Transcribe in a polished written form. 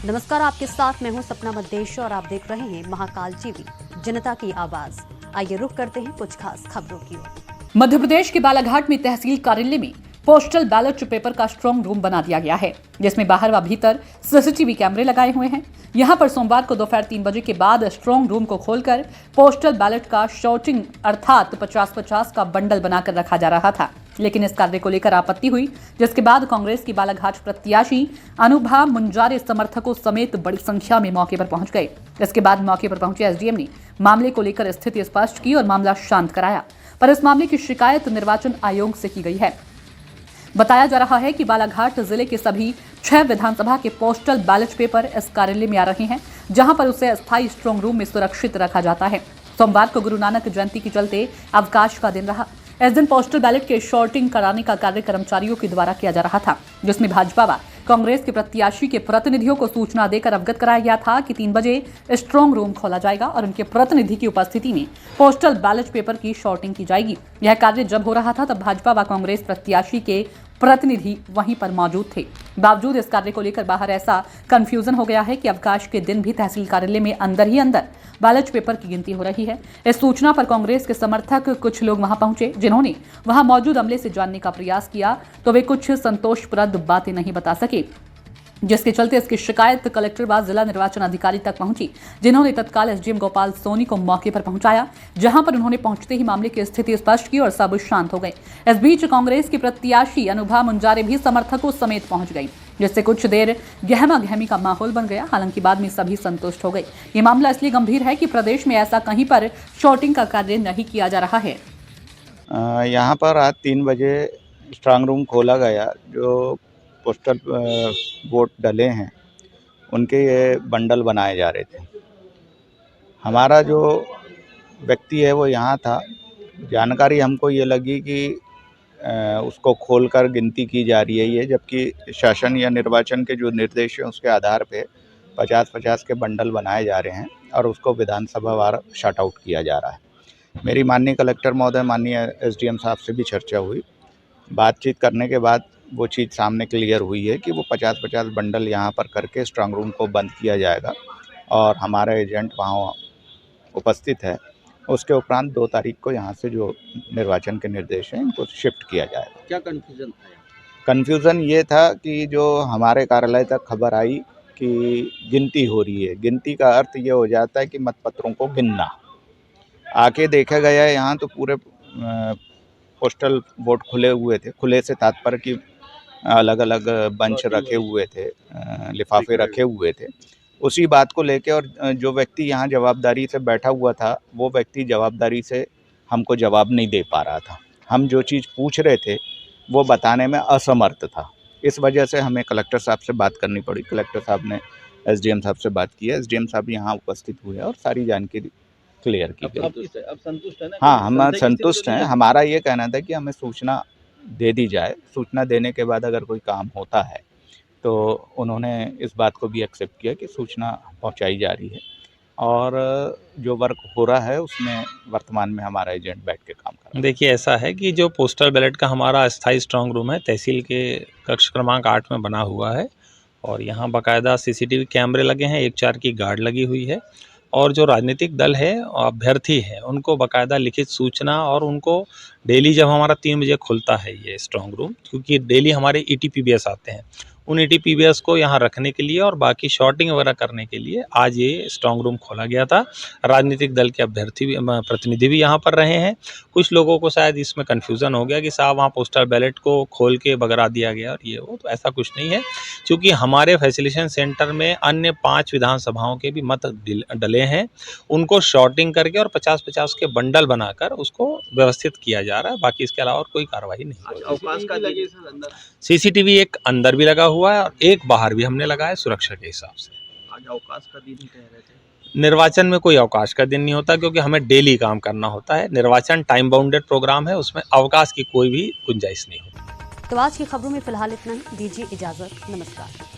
नमस्कार, आपके साथ मैं हूं सपना मद्देश और आप देख रहे हैं महाकाल टीवी, जनता की आवाज। आइए रुख करते हैं कुछ खास खबरों की ओर। मध्य प्रदेश के बालाघाट में तहसील कार्यालय में पोस्टल बैलेट पेपर का स्ट्रांग रूम बना दिया गया है, जिसमें बाहर व भीतर सीसीटीवी कैमरे लगाए हुए हैं। यहां पर सोमवार को दोपहर 3 बजे के बाद स्ट्रांग रूम को खोलकर पोस्टल बैलेट का शॉर्टिंग अर्थात 50-50 का बंडल बनाकर रखा जा रहा था, लेकिन इस कार्य को लेकर आपत्ति हुई, जिसके बाद कांग्रेस की बालाघाट प्रत्याशी अनुभा मुंजारे समर्थकों समेत बड़ी संख्या में मौके पर पहुंच गए। इसके बाद मौके पर पहुंचे एसडीएम ने मामले को लेकर स्थिति स्पष्ट की और मामला शांत कराया, पर इस मामले की शिकायत निर्वाचन आयोग से की गई है। बताया जा रहा है कि बालाघाट जिले के सभी 6 विधानसभा के पोस्टल बैलेट पेपर इस कार्यालय में आ रहे हैं, जहां पर उसे अस्थायी स्ट्रांग रूम में सुरक्षित रखा जाता है। सोमवार को गुरु नानक जयंती के चलते अवकाश का दिन रहा। इस दिन पोस्टल बैलेट के शॉर्टिंग कराने का कार्य कर्मचारियों के द्वारा किया जा रहा था, जिसमें भाजपा व कांग्रेस के प्रत्याशी के प्रतिनिधियों को सूचना देकर अवगत कराया गया था कि 3 बजे स्ट्रांग रूम खोला जाएगा और उनके प्रतिनिधि की उपस्थिति में पोस्टल बैलेट पेपर की शॉर्टिंग की जाएगी। यह कार्य जब हो रहा था तब भाजपा व कांग्रेस प्रत्याशी के प्रतिनिधि वहीं पर मौजूद थे। बावजूद इस कार्य को लेकर बाहर ऐसा कंफ्यूजन हो गया है कि अवकाश के दिन भी तहसील कार्यालय में अंदर ही अंदर बैलेट पेपर की गिनती हो रही है। इस सूचना पर कांग्रेस के समर्थक कुछ लोग वहां पहुंचे, जिन्होंने वहां मौजूद अमले से जानने का प्रयास किया तो वे कुछ संतोषप्रद बातें नहीं बता सके, जिसके चलते इसकी शिकायत कलेक्टर व जिला निर्वाचन अधिकारी तक पहुंची, जिन्होंने तत्काल एसडीएम गोपाल सोनी को मौके पर पहुंचाया, जहां पर उन्होंने पहुंचते ही मामले की स्थिति स्पष्ट की और सब शांत हो गए। इस बीच कांग्रेस की प्रत्याशी अनुभा मुंजारे भी समर्थकों समेत पहुंच गई, जिससे कुछ देर गहमा गहमी का माहौल बन गया। हालांकि बाद में सभी संतुष्ट हो गए। ये मामला इसलिए गंभीर है कि प्रदेश में ऐसा कहीं पर शॉर्टिंग का कार्य नहीं किया जा रहा है। यहाँ पर आज 3 बजे स्ट्रांग रूम खोला गया। जो पोस्टल वोट डले हैं उनके ये बंडल बनाए जा रहे थे। हमारा जो व्यक्ति है वो यहाँ था। जानकारी हमको ये लगी कि उसको खोलकर गिनती की जा रही है ये, जबकि शासन या निर्वाचन के जो निर्देश हैं उसके आधार पे 50-50 के बंडल बनाए जा रहे हैं और उसको विधानसभा वार शट आउट किया जा रहा है। मेरी माननीय कलेक्टर महोदय, माननीय एसडीएम साहब से भी चर्चा हुई। बातचीत करने के बाद वो चीज़ सामने क्लियर हुई है कि वो 50-50 बंडल यहाँ पर करके स्ट्रांग रूम को बंद किया जाएगा और हमारा एजेंट वहाँ उपस्थित है। उसके उपरांत 2 तारीख को यहाँ से जो निर्वाचन के निर्देश हैं इनको शिफ्ट किया जाएगा। क्या कन्फ्यूज़न था? कन्फ्यूज़न ये था कि जो हमारे कार्यालय तक खबर आई कि गिनती हो रही है। गिनती का अर्थ ये हो जाता है कि मतपत्रों को गिनना। आके देखा गया है यहाँ तो पूरे पोस्टल वोट खुले हुए थे। खुले से तात्पर्य कि अलग अलग बंच रखे हुए थे, लिफाफे रखे हुए थे। उसी बात को लेके और जो व्यक्ति यहाँ जवाबदारी से बैठा हुआ था वो व्यक्ति जवाबदारी से हमको जवाब नहीं दे पा रहा था। हम जो चीज़ पूछ रहे थे वो बताने में असमर्थ था। इस वजह से हमें कलेक्टर साहब से बात करनी पड़ी। कलेक्टर साहब ने एसडीएम साहब से बात की है। एसडीएम साहब यहाँ उपस्थित हुए और सारी जानकारी क्लियर की गई। अब संतुष्ट है ना? हाँ, हम संतुष्ट हैं। हमारा ये कहना था कि हमें सूचना दे दी जाए। सूचना देने के बाद अगर कोई काम होता है तो उन्होंने इस बात को भी एक्सेप्ट किया कि सूचना पहुंचाई जा रही है और जो वर्क हो रहा है उसमें वर्तमान में हमारा एजेंट बैठ के काम कर रहा है। देखिए, ऐसा है कि जो पोस्टल बैलेट का हमारा अस्थायी स्ट्रांग रूम है तहसील के कक्ष क्रमांक 8 में बना हुआ है और यहाँ बाकायदा सीसीटीवी कैमरे लगे हैं, 1-4 की गार्ड लगी हुई है और जो राजनीतिक दल है अभ्यर्थी है उनको बाकायदा लिखित सूचना और उनको डेली जब हमारा 3 बजे खुलता है ये स्ट्रांग रूम, क्योंकि डेली हमारे ईटीपीबीएस आते हैं, उन ईटीपीबीएस को यहाँ रखने के लिए और बाकी शॉर्टिंग वगैरह करने के लिए आज ये स्ट्रांग रूम खोला गया था। राजनीतिक दल के अभ्यर्थी भी प्रतिनिधि भी यहाँ पर रहे हैं। कुछ लोगों को शायद इसमें कन्फ्यूज़न हो गया कि साहब वहाँ पोस्टल बैलेट को खोल के बगरा दिया गया और ये वो, तो ऐसा कुछ नहीं है, क्योंकि हमारे फैसिलिटेशन सेंटर में अन्य 5 विधानसभाओं के भी मत डले हैं, उनको शॉर्टिंग करके और 50-50 के बंडल बनाकर उसको व्यवस्थित किया जा रहा है। बाकी इसके अलावा और कोई कार्रवाई नहीं है। अवकाश का लगे सर अंदर? सीसीटीवी एक अंदर भी लगा हुआ है और एक बाहर भी हमने लगाया सुरक्षा के हिसाब से। आज अवकाश का दिन ही कह रहे थे। निर्वाचन में कोई अवकाश का दिन नहीं होता, क्योंकि हमें डेली काम करना होता है। निर्वाचन टाइम बाउंडेड प्रोग्राम है, उसमें अवकाश की कोई भी गुंजाइश नहीं होती। तो आज की खबरों में फिलहाल इतना ही। दीजिए इजाजत। नमस्कार।